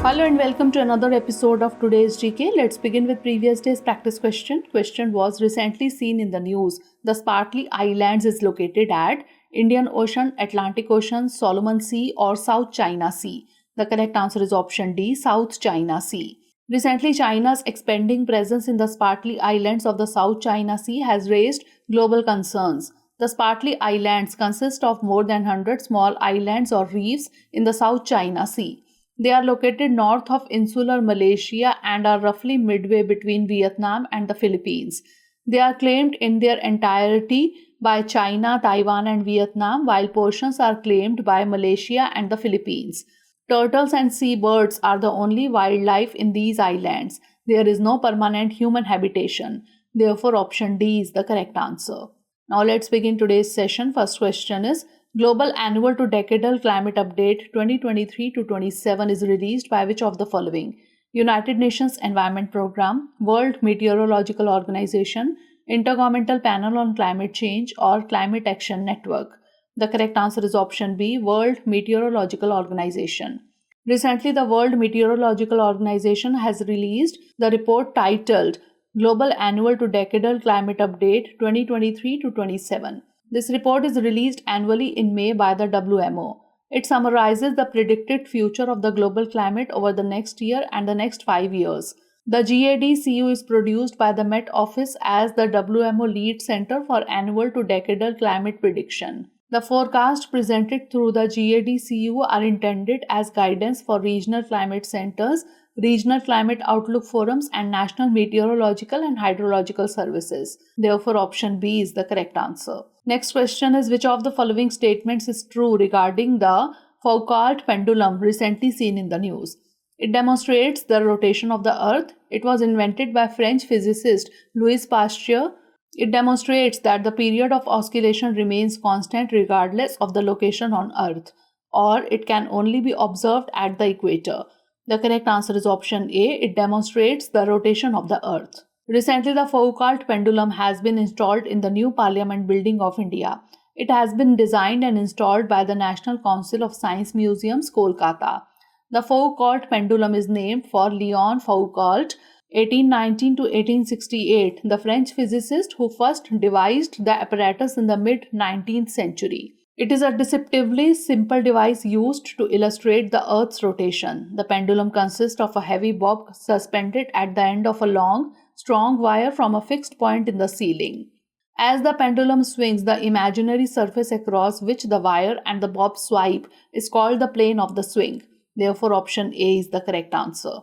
Hello and welcome to another episode of today's GK. Let's begin with previous day's practice question. Question was recently seen in the news. The Spratly Islands is located at Indian Ocean, Atlantic Ocean, Solomon Sea or South China Sea. The correct answer is option D, South China Sea. Recently, China's expanding presence in the Spratly Islands of the South China Sea has raised global concerns. The Spratly Islands consist of more than 100 small islands or reefs in the South China Sea. They are located north of insular Malaysia and are roughly midway between Vietnam and the Philippines. They are claimed in their entirety by China, Taiwan, and Vietnam, while portions are claimed by Malaysia and the Philippines. Turtles and seabirds are the only wildlife in these islands. There is no permanent human habitation. Therefore, option D is the correct answer. Now let's begin today's session. First question is, Global Annual to Decadal Climate Update 2023-27 is released by which of the following? United Nations Environment Programme, World Meteorological Organization, Intergovernmental Panel on Climate Change or Climate Action Network. The correct answer is option B, World Meteorological Organization. Recently, the World Meteorological Organization has released the report titled Global Annual to Decadal Climate Update 2023-27. This report is released annually in May by the WMO. It summarizes the predicted future of the global climate over the next year and the next 5 years. The GADCU is produced by the Met Office as the WMO lead center for annual to decadal climate prediction. The forecasts presented through the GADCU are intended as guidance for regional climate centers, regional climate outlook forums, and national meteorological and hydrological services. Therefore, option B is the correct answer. Next question is, which of the following statements is true regarding the Foucault pendulum recently seen in the news? It demonstrates the rotation of the Earth. It was invented by French physicist Louis Pasteur. It demonstrates that the period of oscillation remains constant regardless of the location on Earth, or it can only be observed at the equator. The correct answer is option A. It demonstrates the rotation of the Earth. Recently, the Foucault pendulum has been installed in the new Parliament building of India. It has been designed and installed by the National Council of Science Museums, Kolkata. The Foucault pendulum is named for Léon Foucault, 1819 to 1868, the French physicist who first devised the apparatus in the mid-19th century. It is a deceptively simple device used to illustrate the Earth's rotation. The pendulum consists of a heavy bob suspended at the end of a long, strong wire from a fixed point in the ceiling. As the pendulum swings, the imaginary surface across which the wire and the bob swipe is called the plane of the swing. Therefore, option A is the correct answer.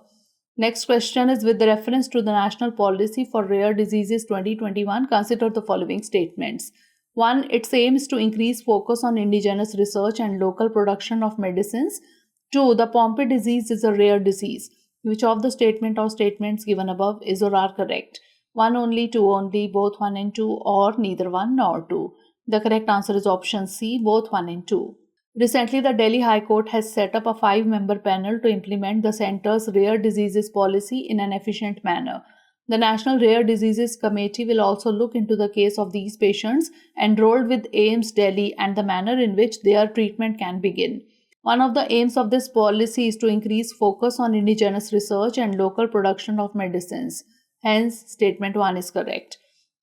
Next question is, with reference to the National Policy for Rare Diseases 2021, consider the following statements. 1. Its aim is to increase focus on indigenous research and local production of medicines. 2. The Pompe disease is a rare disease. Which of the statement or statements given above is or are correct? 1 only, 2 only, both 1 and 2, or neither 1 nor 2. The correct answer is option C, both 1 and 2. Recently, the Delhi High Court has set up a 5-member panel to implement the centre's rare diseases policy in an efficient manner. The National Rare Diseases Committee will also look into the case of these patients enrolled with AIIMS Delhi and the manner in which their treatment can begin. One of the aims of this policy is to increase focus on indigenous research and local production of medicines. Hence, statement 1 is correct.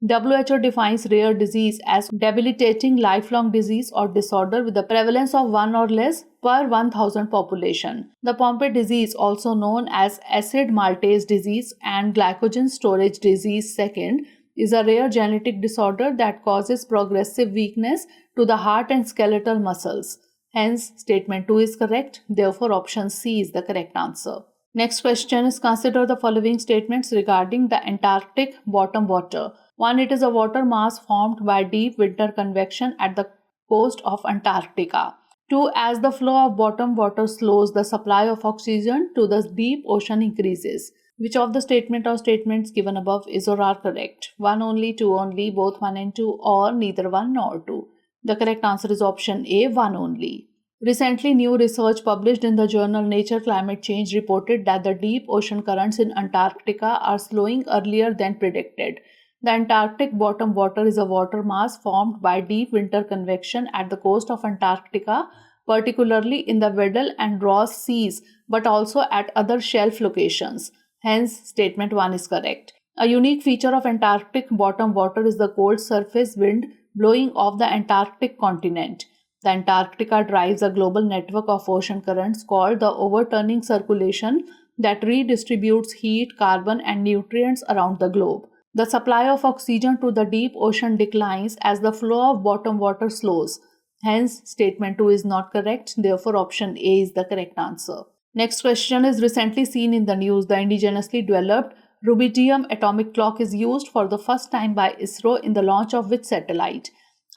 WHO defines rare disease as debilitating lifelong disease or disorder with a prevalence of 1 or less per 1,000 population. The Pompe disease, also known as acid maltase disease and glycogen storage disease second, is a rare genetic disorder that causes progressive weakness to the heart and skeletal muscles. Hence, statement 2 is correct. Therefore, option C is the correct answer. Next question is, consider the following statements regarding the Antarctic bottom water. 1. It is a water mass formed by deep winter convection at the coast of Antarctica. 2. As the flow of bottom water slows, the supply of oxygen to the deep ocean increases. Which of the statement or statements given above is or are correct? 1 only, 2 only, both 1 and 2, or neither 1 nor 2. The correct answer is option A, 1 only. Recently, new research published in the journal Nature Climate Change reported that the deep ocean currents in Antarctica are slowing earlier than predicted. The Antarctic bottom water is a water mass formed by deep winter convection at the coast of Antarctica particularly in the Weddell and Ross Seas, but also at other shelf locations. Hence, statement 1 is correct. A unique feature of Antarctic bottom water is the cold surface wind blowing off the Antarctic continent. The Antarctica drives a global network of ocean currents called the overturning circulation that redistributes heat, carbon, and nutrients around the globe. The supply of oxygen to the deep ocean declines as the flow of bottom water slows. Hence, statement 2 is not correct. Therefore, option A is the correct answer. Next question is recently seen in the news. The indigenously developed rubidium atomic clock is used for the first time by ISRO in the launch of which satellite?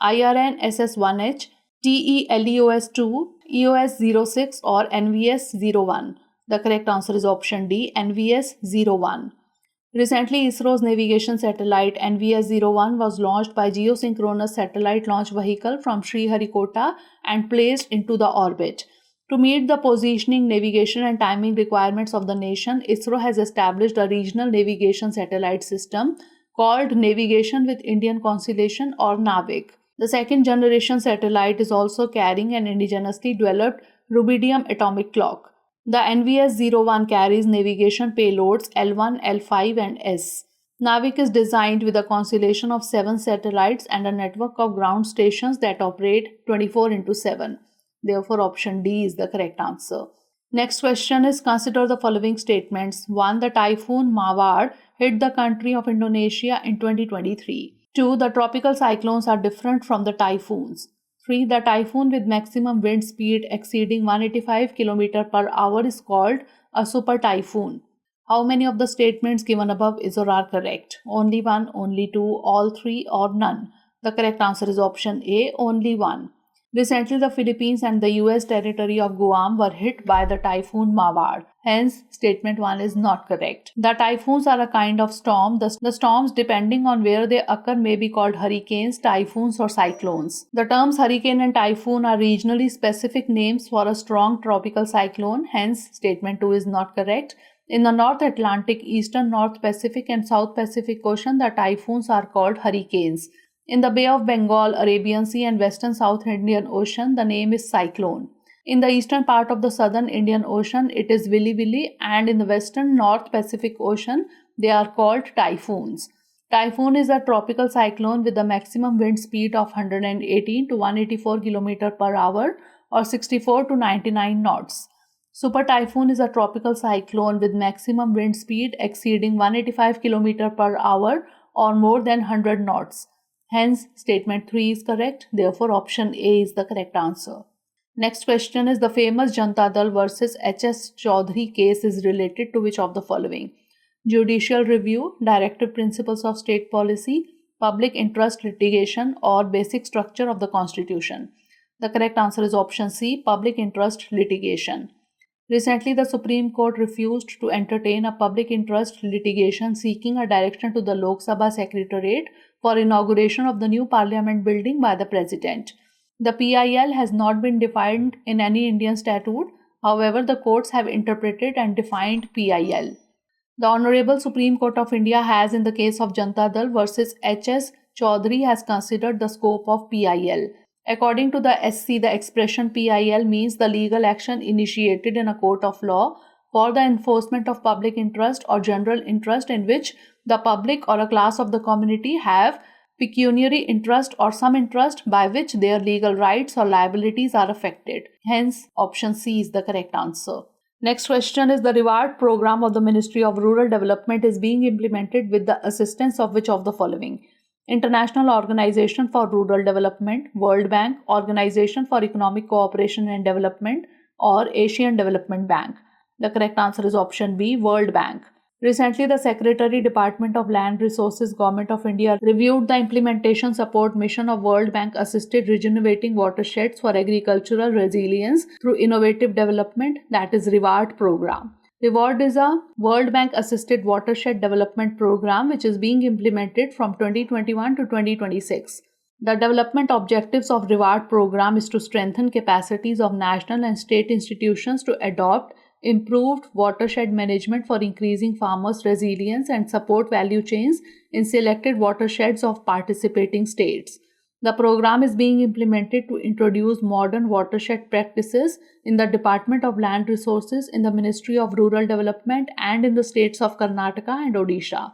IRN SS-1H, TELEOS-2, EOS-06 or NVS-01. The correct answer is option D, NVS-01. Recently, ISRO's navigation satellite NVS-01 was launched by geosynchronous satellite launch vehicle from Sriharikota and placed into the orbit. To meet the positioning, navigation and timing requirements of the nation, ISRO has established a regional navigation satellite system called Navigation with Indian Constellation or NAVIC. The second generation satellite is also carrying an indigenously developed rubidium atomic clock. The NVS-01 carries navigation payloads L1, L5 and S. NAVIC is designed with a constellation of 7 satellites and a network of ground stations that operate 24/7. Therefore, option D is the correct answer. Next question is, consider the following statements. 1. The typhoon Mawar hit the country of Indonesia in 2023. 2. The tropical cyclones are different from the typhoons. 3. The typhoon with maximum wind speed exceeding 185 km per hour is called a super typhoon. How many of the statements given above is or are correct? Only 1, only 2, all 3 or none? The correct answer is option A, only 1. Recently, the Philippines and the US territory of Guam were hit by the typhoon Mawar. Hence, statement 1 is not correct. The typhoons are a kind of storm. The storms, depending on where they occur, may be called hurricanes, typhoons, or cyclones. The terms hurricane and typhoon are regionally specific names for a strong tropical cyclone. Hence, statement 2 is not correct. In the North Atlantic, Eastern North Pacific, and South Pacific Ocean, the typhoons are called hurricanes. In the Bay of Bengal, Arabian Sea, and Western South Indian Ocean, the name is cyclone. In the eastern part of the Southern Indian Ocean, it is Willy Willy, and in the Western North Pacific Ocean, they are called typhoons. Typhoon is a tropical cyclone with a maximum wind speed of 118 to 184 km per hour or 64 to 99 knots. Super typhoon is a tropical cyclone with maximum wind speed exceeding 185 km per hour or more than 100 knots. Hence, statement 3 is correct. Therefore, option A is the correct answer. Next question is, the famous Janta Dal versus HS Chaudhary case is related to which of the following? Judicial review, directive principles of state policy, public interest litigation, or basic structure of the constitution? The correct answer is option C, public interest litigation. Recently, the Supreme Court refused to entertain a public interest litigation seeking a direction to the Lok Sabha Secretariat for inauguration of the new parliament building by the President. The PIL has not been defined in any Indian statute. However, the courts have interpreted and defined PIL. The Honorable Supreme Court of India has, in the case of Janta Dal versus HS Chaudhary, has considered the scope of PIL. According to the SC, the expression PIL means the legal action initiated in a court of law for the enforcement of public interest or general interest in which the public or a class of the community have pecuniary interest or some interest by which their legal rights or liabilities are affected. Hence, option C is the correct answer. Next question is, the reward program of the Ministry of Rural Development is being implemented with the assistance of which of the following? International Organization for Rural Development, World Bank, Organization for Economic Cooperation and Development, or Asian Development Bank? The correct answer is option B, World Bank. Recently, the Secretary, Department of Land Resources, Government of India reviewed the implementation support mission of World Bank assisted regenerating watersheds for agricultural resilience through innovative development, that is REWARD program. REWARD is a World Bank assisted watershed development program which is being implemented from 2021 to 2026. The development objectives of REWARD program is to strengthen capacities of national and state institutions to adopt improved watershed management for increasing farmers' resilience and support value chains in selected watersheds of participating states. The program is being implemented to introduce modern watershed practices in the Department of Land Resources, in the Ministry of Rural Development, and in the states of Karnataka and Odisha.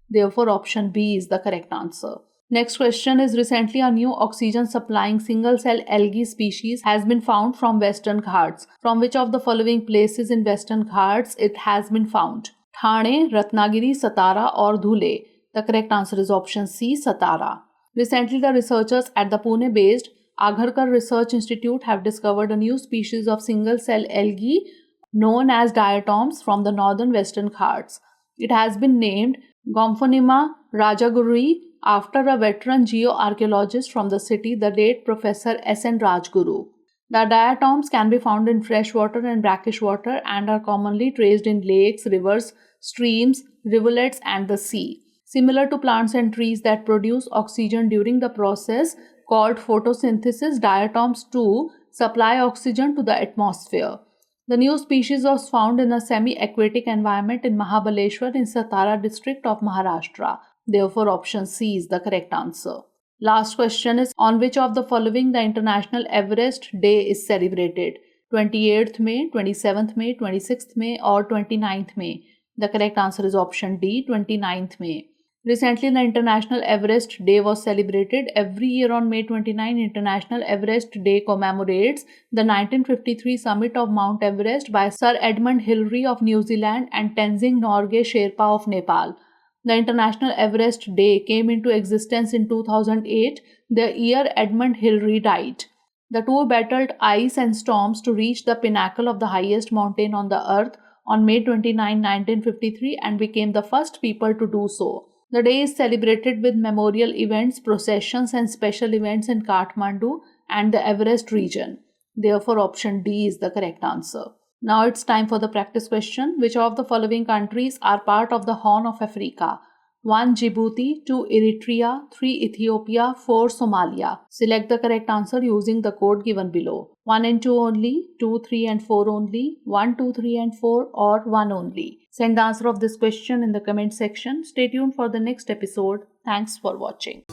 Therefore, option B is the correct answer. Next question is, recently a new oxygen supplying single cell algae species has been found from Western Ghats. From which of the following places in Western Ghats it has been found? Thane, Ratnagiri, Satara or Dhule? The correct answer is option C, Satara. Recently, the researchers at the Pune-based Agharkar Research Institute have discovered a new species of single-cell algae known as diatoms from the northern Western Ghats. It has been named Gomphonema Rajaguruii after a veteran geoarchaeologist from the city, the late Professor S.N. Rajguru. The diatoms can be found in freshwater and brackish water and are commonly traced in lakes, rivers, streams, rivulets, and the sea. Similar to plants and trees that produce oxygen during the process called photosynthesis, diatoms too supply oxygen to the atmosphere. The new species was found in a semi-aquatic environment in Mahabaleshwar in Satara district of Maharashtra. Therefore, option C is the correct answer. Last question is, on which of the following the International Everest Day is celebrated? 28th May, 27th May, 26th May or 29th May? The correct answer is option D, 29th May. Recently, the International Everest Day was celebrated. Every year on May 29, International Everest Day commemorates the 1953 summit of Mount Everest by Sir Edmund Hillary of New Zealand and Tenzing Norgay Sherpa of Nepal. The International Everest Day came into existence in 2008, the year Edmund Hillary died. The two battled ice and storms to reach the pinnacle of the highest mountain on the earth on May 29, 1953 and became the first people to do so. The day is celebrated with memorial events, processions and special events in Kathmandu and the Everest region. Therefore, option D is the correct answer. Now it's time for the practice question. Which of the following countries are part of the Horn of Africa? 1. Djibouti, 2. Eritrea, 3. Ethiopia, 4. Somalia. Select the correct answer using the code given below. 1 and 2 only, 2, 3 and 4 only, 1, 2, 3 and 4 or 1 only. Send the answer of this question in the comment section. Stay tuned for the next episode. Thanks for watching.